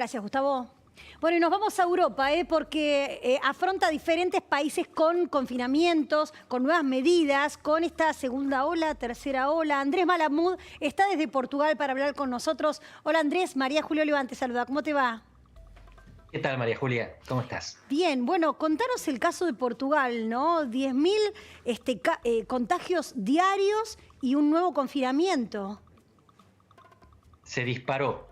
Gracias, Gustavo. Bueno, y nos vamos a Europa, porque afronta diferentes países con confinamientos, con nuevas medidas, con esta segunda ola, tercera ola. Andrés Malamud está desde Portugal para hablar con nosotros. Hola Andrés, María Julio Oliva te saluda. ¿Cómo te va? ¿Qué tal, María Julia? ¿Cómo estás? Bien, bueno, contanos el caso de Portugal, ¿no? 10.000 contagios diarios y un nuevo confinamiento. Se disparó.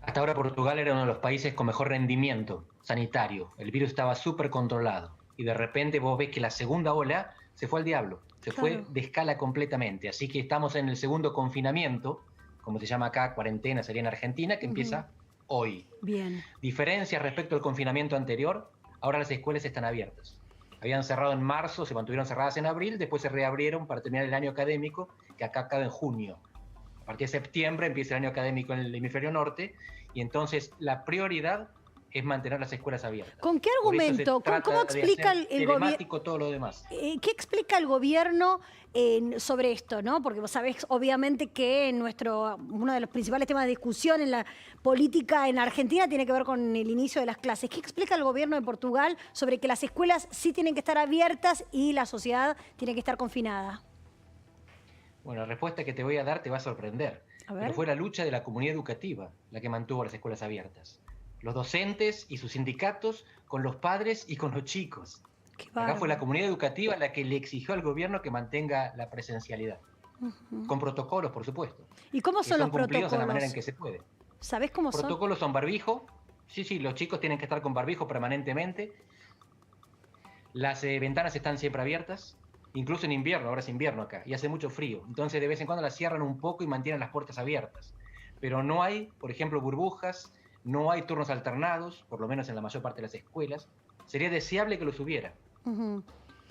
Hasta ahora Portugal era uno de los países con mejor rendimiento sanitario. El virus estaba súper controlado. Y de repente vos ves que la segunda ola se fue al diablo. Se fue Claro. de escala completamente. Así que estamos en el segundo confinamiento, como se llama acá, cuarentena sería en Argentina, que Ujú. empieza hoy. Bien. Diferencias respecto al confinamiento anterior, ahora las escuelas están abiertas. Habían cerrado en marzo, se mantuvieron cerradas en abril, después se reabrieron para terminar el año académico, que acá acaba en junio. A partir de septiembre empieza el año académico en el hemisferio norte, y entonces la prioridad es mantener las escuelas abiertas. ¿Con qué Por eso se argumento? ¿Cómo trata de explica hacer el gobierno? telemático todo lo demás. ¿Qué explica el gobierno sobre esto, ¿no? Porque vos sabés, obviamente, que uno de los principales temas de discusión en la política en Argentina tiene que ver con el inicio de las clases. ¿Qué explica el gobierno de Portugal sobre que las escuelas sí tienen que estar abiertas y la sociedad tiene que estar confinada? Bueno, la respuesta que te voy a dar te va a sorprender, A pero ver. fue la lucha de la comunidad educativa la que mantuvo las escuelas abiertas. Los docentes y sus sindicatos con los padres y con los chicos. Qué Acá fue la bárbaro. comunidad educativa la que le exigió al gobierno que mantenga la presencialidad, Ujú. con protocolos, por supuesto, ¿Y cómo que son los son cumplidos en la manera en protocolos? que se puede. ¿Sabés cómo son? Protocolos son barbijo, sí, sí, los chicos tienen que estar con barbijo permanentemente, las ventanas están siempre abiertas, incluso en invierno, ahora es invierno acá, y hace mucho frío. Entonces de vez en cuando las cierran un poco y mantienen las puertas abiertas. Pero no hay, por ejemplo, burbujas, no hay turnos alternados, por lo menos en la mayor parte de las escuelas. Sería deseable que los hubiera, Ujú.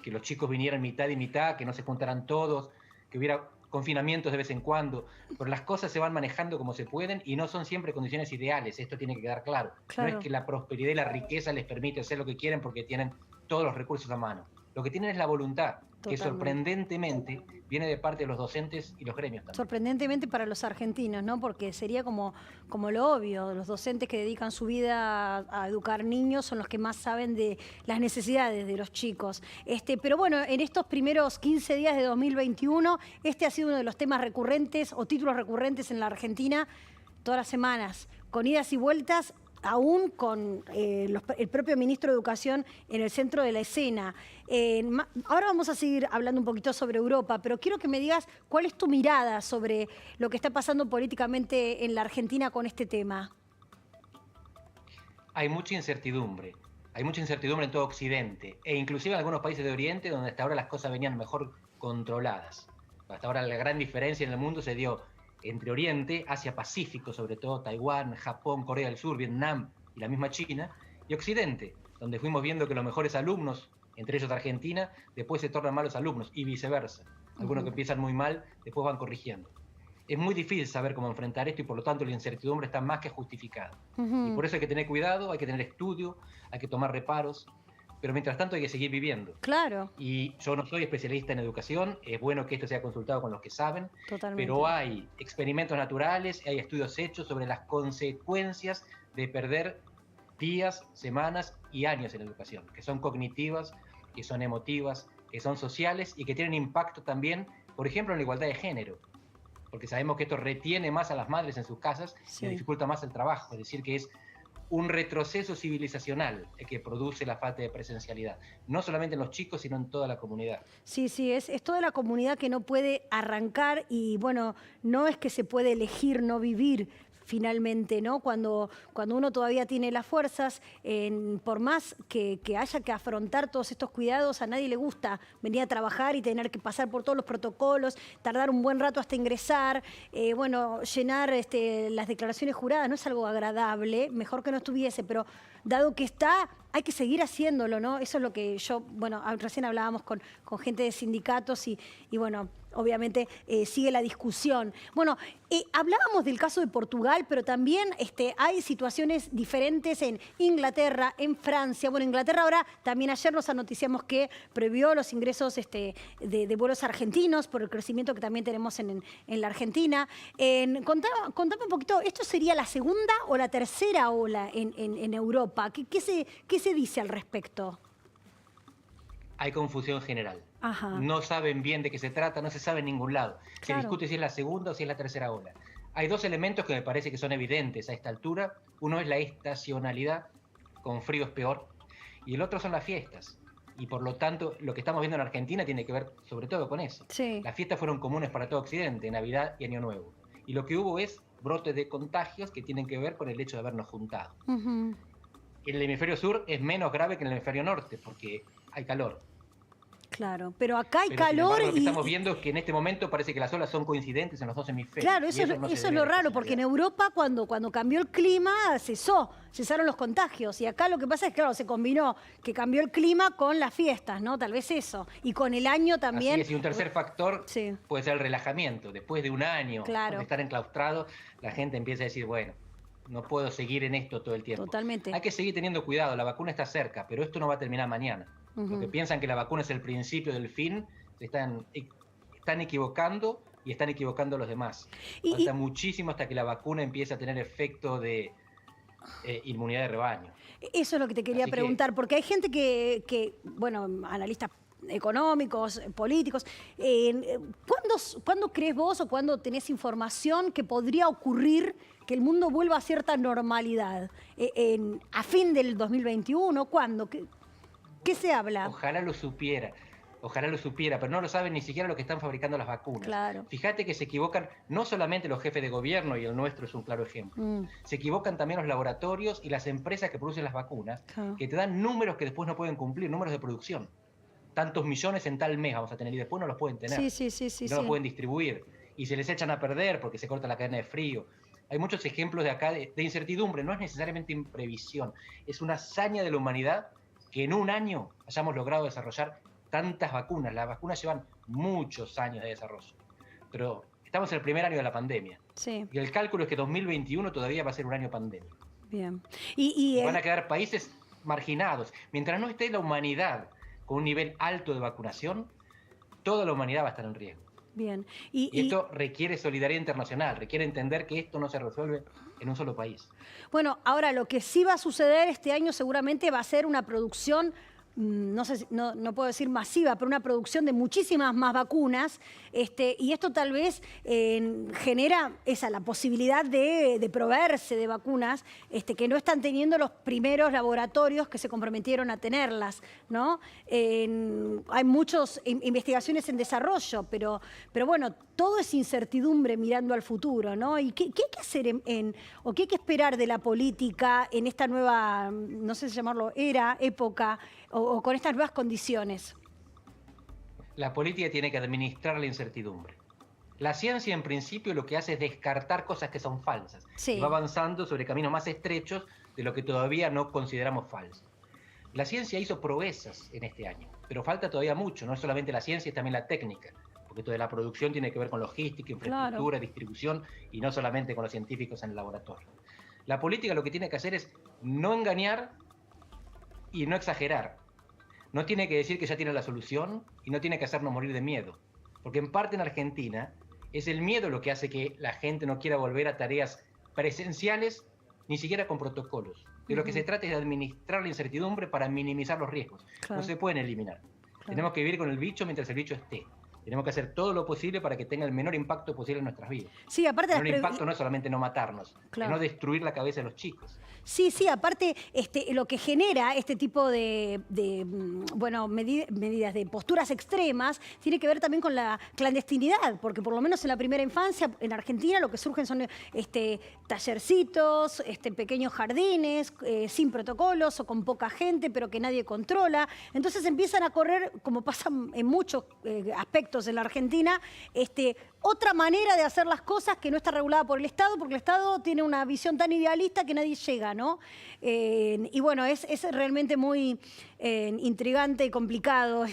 que los chicos vinieran mitad y mitad, que no se juntaran todos, que hubiera confinamientos de vez en cuando, pero las cosas se van manejando como se pueden y no son siempre condiciones ideales, esto tiene que quedar claro. No es Claro, que la prosperidad y la riqueza les permite hacer lo que quieren porque tienen todos los recursos a mano. Lo que tienen es la voluntad, que totalmente. sorprendentemente viene de parte de los docentes y los gremios también. Sorprendentemente para los argentinos, ¿no? Porque sería como lo obvio, los docentes que dedican su vida a educar niños son los que más saben de las necesidades de los chicos. Pero bueno, en estos primeros 15 días de 2021, este ha sido uno de los temas recurrentes o títulos recurrentes en la Argentina todas las semanas, con idas y vueltas, aún con el propio ministro de Educación en el centro de la escena. Ahora vamos a seguir hablando un poquito sobre Europa, pero quiero que me digas cuál es tu mirada sobre lo que está pasando políticamente en la Argentina con este tema. Hay mucha incertidumbre en todo Occidente, e inclusive en algunos países de Oriente donde hasta ahora las cosas venían mejor controladas. Hasta ahora la gran diferencia en el mundo se dio entre Oriente, Asia-Pacífico, sobre todo Taiwán, Japón, Corea del Sur, Vietnam y la misma China, y Occidente, donde fuimos viendo que los mejores alumnos, entre ellos Argentina, después se tornan malos alumnos y viceversa. Algunos que Ujú. empiezan muy mal, después van corrigiendo. Es muy difícil saber cómo enfrentar esto y por lo tanto la incertidumbre está más que justificada. Y Ujú. por eso hay que tener cuidado, hay que tener estudio, hay que tomar reparos, pero mientras tanto hay que seguir viviendo. Claro, Y yo no soy especialista en educación, es bueno que esto sea consultado con los que saben, pero totalmente. hay experimentos naturales, hay estudios hechos sobre las consecuencias de perder días, semanas y años en la educación, que son cognitivas, que son emotivas, que son sociales y que tienen impacto también, por ejemplo, en la igualdad de género, porque sabemos que esto retiene más a las madres en sus casas y les Sí. dificulta más el trabajo, es decir, que es un retroceso civilizacional el que produce la falta de presencialidad, no solamente en los chicos, sino en toda la comunidad. Sí, sí, es toda la comunidad que no puede arrancar y bueno, no es que se puede elegir no vivir finalmente, ¿no? Cuando uno todavía tiene las fuerzas, por más que haya que afrontar todos estos cuidados, a nadie le gusta venir a trabajar y tener que pasar por todos los protocolos, tardar un buen rato hasta ingresar, bueno, llenar las declaraciones juradas, no es algo agradable, mejor que no estuviese, pero dado que está, hay que seguir haciéndolo, ¿no? Eso es lo que yo, bueno, recién hablábamos con gente de sindicatos y bueno, obviamente sigue la discusión. Bueno, hablábamos del caso de Portugal, pero también hay situaciones diferentes en Inglaterra, en Francia. Bueno, Inglaterra ahora, también ayer nos anoticiamos que prohibió los ingresos de vuelos argentinos por el crecimiento que también tenemos en la Argentina. Contame un poquito, ¿esto sería la segunda o la tercera ola en Europa? ¿Qué se dice al respecto? Hay confusión general. Ajá. No saben bien de qué se trata, no se sabe en ningún lado. Claro. Se discute si es la segunda o si es la tercera ola. Hay dos elementos que me parece que son evidentes a esta altura. Uno es la estacionalidad, con frío es peor, y el otro son las fiestas. Y por lo tanto, lo que estamos viendo en Argentina tiene que ver sobre todo con eso. Sí. Las fiestas fueron comunes para todo Occidente, Navidad y Año Nuevo. Y lo que hubo es brotes de contagios que tienen que ver con el hecho de habernos juntado. Uh-huh. En el hemisferio sur es menos grave que en el hemisferio norte, porque hay calor. Claro, pero acá hay Pero, sin calor embargo, lo que y... estamos viendo es que en este momento parece que las olas son coincidentes en los dos hemisferios. Claro, eso es lo raro, porque en Europa cuando cambió el clima cesaron los contagios. Y acá lo que pasa es que, claro, se combinó que cambió el clima con las fiestas, ¿no? Tal vez eso. Y con el año también... Así es, y un tercer factor sí. puede ser el relajamiento. Después de un año claro. de estar enclaustrado, la gente empieza a decir, bueno, no puedo seguir en esto todo el tiempo. Totalmente. Hay que seguir teniendo cuidado, la vacuna está cerca, pero esto no va a terminar mañana. Los que piensan que la vacuna es el principio del fin, se están equivocando y están equivocando a los demás. Falta muchísimo hasta que la vacuna empiece a tener efecto de inmunidad de rebaño. Eso es lo que te quería preguntar, porque hay gente que, bueno, analistas económicos, políticos, ¿cuándo crees vos o cuándo tenés información que podría ocurrir que el mundo vuelva a cierta normalidad? ¿A fin del 2021? ¿Cuándo? ¿Qué se habla? Ojalá lo supiera, pero no lo saben ni siquiera los que están fabricando las vacunas. Claro. Fíjate que se equivocan no solamente los jefes de gobierno, y el nuestro es un claro ejemplo, se equivocan también los laboratorios y las empresas que producen las vacunas, que te dan números que después no pueden cumplir, números de producción. Tantos millones en tal mes vamos a tener y después no los pueden tener. Sí, no los pueden distribuir y se les echan a perder porque se corta la cadena de frío. Hay muchos ejemplos de acá de incertidumbre, no es necesariamente imprevisión, es una hazaña de la humanidad que en un año hayamos logrado desarrollar tantas vacunas. Las vacunas llevan muchos años de desarrollo, pero estamos en el primer año de la pandemia. Sí. Y el cálculo es que 2021 todavía va a ser un año pandémico. Bien. Van a quedar países marginados. Mientras no esté la humanidad con un nivel alto de vacunación, toda la humanidad va a estar en riesgo. Bien. Y esto requiere solidaridad internacional, requiere entender que esto no se resuelve en un solo país. Bueno, ahora lo que sí va a suceder este año seguramente va a ser una producción, no sé, no puedo decir masiva, pero una producción de muchísimas más vacunas, y esto tal vez genera la posibilidad de proveerse de vacunas que no están teniendo los primeros laboratorios que se comprometieron a tenerlas, ¿no? Hay muchas investigaciones en desarrollo, pero bueno, todo es incertidumbre mirando al futuro, ¿no? ¿Y qué hay que hacer o qué hay que esperar de la política en esta nueva, no sé si llamarlo época, o con estas nuevas condiciones? La política tiene que administrar la incertidumbre. La ciencia, en principio, lo que hace es descartar cosas que son falsas. Sí. Y va avanzando sobre caminos más estrechos de lo que todavía no consideramos falso. La ciencia hizo proezas en este año, pero falta todavía mucho. No es solamente la ciencia, es también la técnica. Porque toda la producción tiene que ver con logística, infraestructura, distribución, y no solamente con los científicos en el laboratorio. La política lo que tiene que hacer es no engañar y no exagerar. No tiene que decir que ya tiene la solución y no tiene que hacernos morir de miedo. Porque en parte en Argentina es el miedo lo que hace que la gente no quiera volver a tareas presenciales, ni siquiera con protocolos. De lo que se trata es de administrar la incertidumbre para minimizar los riesgos. Claro. No se pueden eliminar. Claro. Tenemos que vivir con el bicho mientras el bicho esté. Tenemos que hacer todo lo posible para que tenga el menor impacto posible en nuestras vidas. Sí, aparte el impacto no es solamente no matarnos, claro, es no destruir la cabeza de los chicos. Sí, aparte lo que genera este tipo de medidas de posturas extremas tiene que ver también con la clandestinidad, porque por lo menos en la primera infancia en Argentina lo que surgen son tallercitos, pequeños jardines sin protocolos o con poca gente, pero que nadie controla. Entonces empiezan a correr, como pasa en muchos aspectos impuestos en la Argentina, otra manera de hacer las cosas que no está regulada por el Estado, porque el Estado tiene una visión tan idealista que nadie llega, ¿no? Y bueno, es realmente muy intrigante y complicado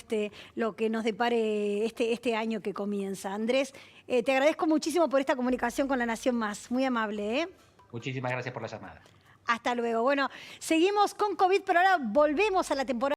lo que nos depare este año que comienza. Andrés, te agradezco muchísimo por esta comunicación con La Nación Más. Muy amable, ¿eh? Muchísimas gracias por la llamada. Hasta luego. Bueno, seguimos con COVID, pero ahora volvemos a la temporada.